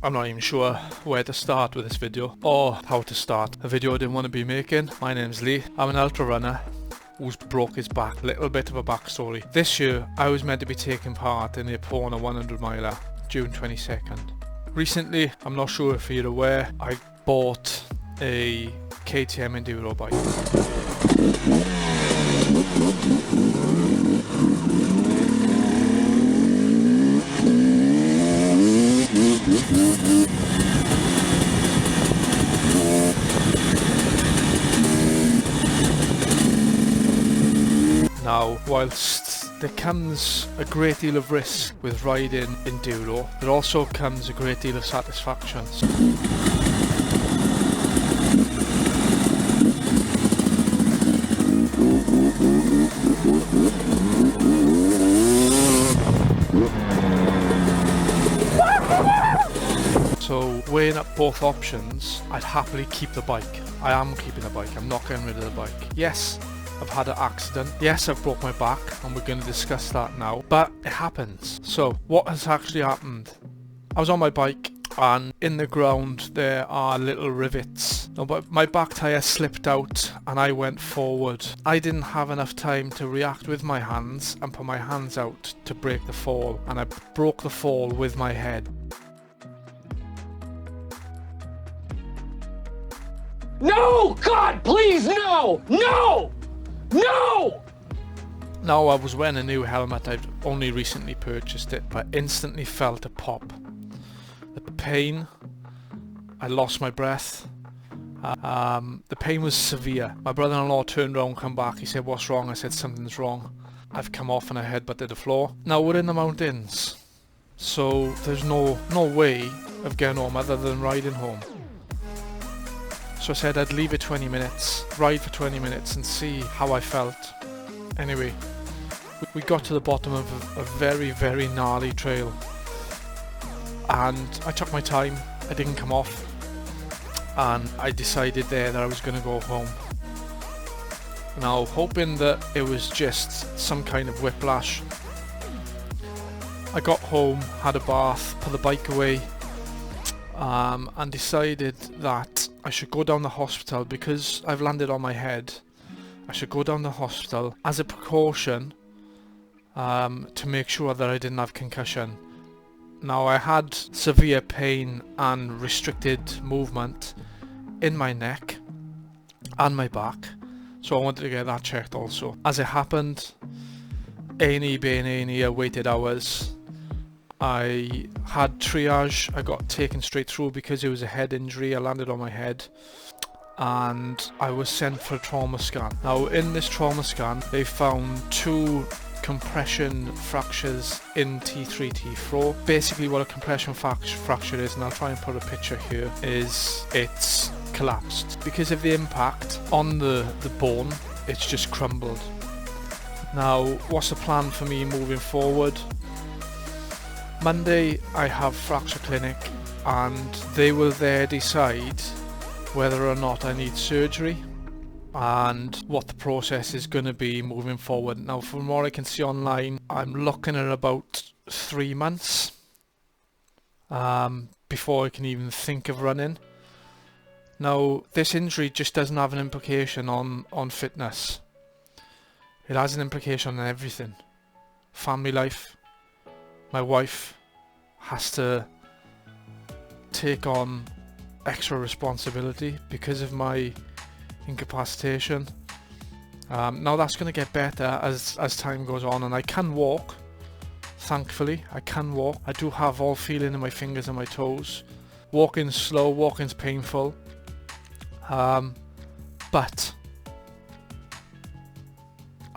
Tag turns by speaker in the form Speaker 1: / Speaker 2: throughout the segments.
Speaker 1: I'm not even sure where to start with this video or how to start a video I didn't want to be making. My name's Lee. I'm an ultra runner who's broke his back. Little bit of a backstory. This year I was meant to be taking part in the Epona 100 miler, June 22nd. Recently, I'm not sure if you're aware, I bought a KTM enduro bike. Now, whilst there comes a great deal of risk with riding enduro, there also comes a great deal of satisfaction. So, weighing up both options, I'd happily keep the bike. I am keeping the bike, I'm not getting rid of the bike. Yes, I've had an accident. Yes, I've broke my back, and we're going to discuss that now. But it happens. So, what has actually happened? I was on my bike, and in the ground there are little rivets. No, but my back tyre slipped out, and I went forward. I didn't have enough time to react with my hands and put my hands out to break the fall, and I broke the fall with my head.
Speaker 2: No! God, please, no! No! No!
Speaker 1: Now, I was wearing a new helmet. I've only recently purchased it, but instantly felt a pop. The pain, I lost my breath. The pain was severe. My brother-in-law turned around, come back. He said, "What's wrong?" I said, "Something's wrong." I've come off and I headbutted the floor. Now we're in the mountains, so there's no way of getting home other than riding home. So I said I'd leave it 20 minutes, ride for 20 minutes and see how I felt. Anyway, we got to the bottom of a very, very gnarly trail. And I took my time, I didn't come off. And I decided there that I was going to go home. Now, hoping that it was just some kind of whiplash, I got home, had a bath, put the bike away, and decided that I should go down the hospital because I've landed on my head. I should go down the hospital as a precaution to make sure that I didn't have concussion. Now, I had severe pain and restricted movement in my neck and my back, so I wanted to get that checked also. As it happened, A&E being A&E, I waited hours. I had triage. I got taken straight through because it was a head injury. I landed on my head and I was sent for a trauma scan. Now, in this trauma scan they found 2 compression fractures in T3, T4. Basically what a compression fracture is, and I'll try and put a picture here, is it's collapsed. Because of the impact on the bone, it's just crumbled. Now, what's the plan for me moving forward? Monday I have fracture clinic and they will there decide whether or not I need surgery and what the process is going to be moving forward. Now, from what I can see online, I'm looking at about 3 months before I can even think of running. Now, this injury just doesn't have an implication on fitness. It has an implication on everything. Family life. My wife has to take on extra responsibility because of my incapacitation. Now that's going to get better as time goes on, and I can walk. Thankfully, I can walk. I do have all feeling in my fingers and my toes. Walking's slow, walking's painful. But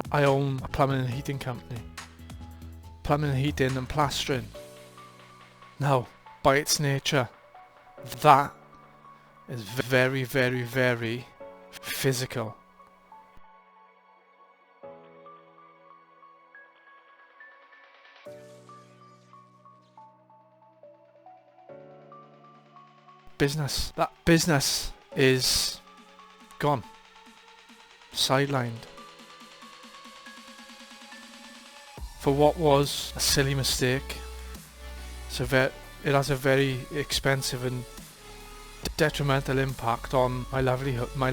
Speaker 1: I own a plumbing and heating company. Plumbing and heating and plastering. Now, by its nature, that is very, very, very physical. Business. That business is gone. Sidelined. For what was a silly mistake. it has a very expensive and detrimental impact on my livelihood, my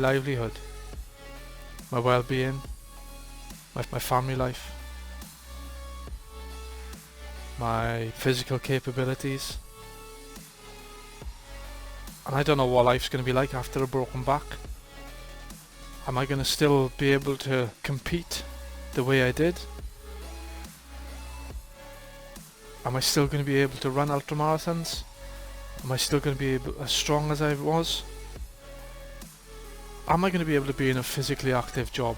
Speaker 1: well-being, my family life, my physical capabilities. And I don't know what life's going to be like after a broken back. Am I going to still be able to compete the way I did? Am I still going to be able to run ultramarathons? Am I still going to be as strong as I was? Am I going to be able to be in a physically active job?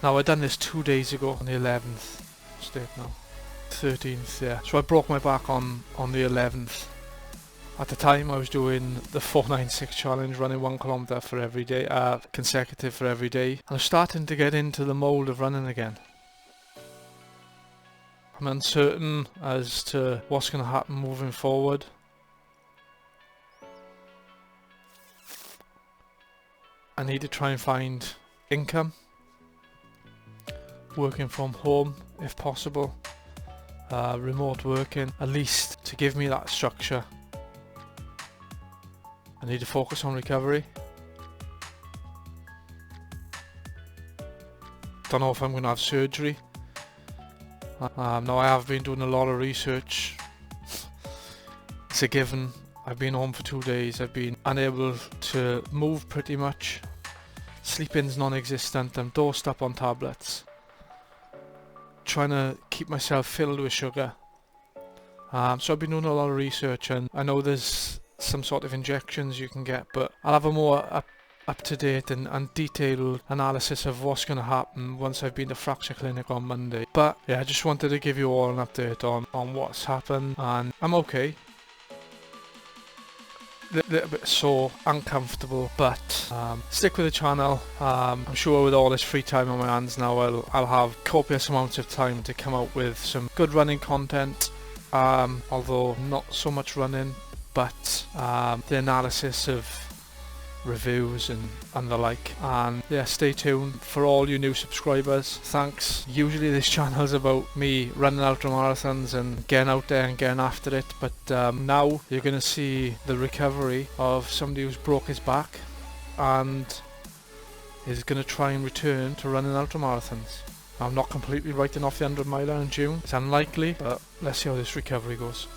Speaker 1: Now, I done this 2 days ago on the 11th. What's the date now? 13th, yeah. So I broke my back on the 11th. At the time I was doing the 496 challenge, running 1 kilometre for every day, consecutive for every day. And I'm starting to get into the mould of running again. I'm uncertain as to what's going to happen moving forward. I need to try and find income, working from home if possible, remote working, at least to give me that structure. I need to focus on recovery. Don't know if I'm going to have surgery. Now I have been doing a lot of research. It's a given. I've been home for 2 days. I've been unable to move pretty much. Sleeping's non-existent. I'm dosed up on tablets. Trying to keep myself filled with sugar. So I've been doing a lot of research, and I know there's some sort of injections you can get, but I'll have a more up-to-date and detailed analysis of what's going to happen once I've been to fracture clinic on Monday. But yeah, I just wanted to give you all an update on what's happened, and I'm okay. Little bit sore, uncomfortable, but stick with the channel. I'm sure with all this free time on my hands now, I'll have copious amounts of time to come out with some good running content, although not so much running, but the analysis of reviews and the like. And yeah, stay tuned for all you new subscribers. Thanks. Usually this channel is about me running ultramarathons and getting out there and getting after it, but now you're going to see the recovery of somebody who's broke his back and is going to try and return to running ultramarathons. I'm not completely writing off the 100 miler in June. It's unlikely, but let's see how this recovery goes.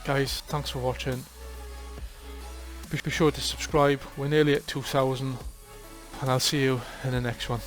Speaker 1: Guys, thanks for watching. Be sure to subscribe. We're nearly at 2,000, and I'll see you in the next one.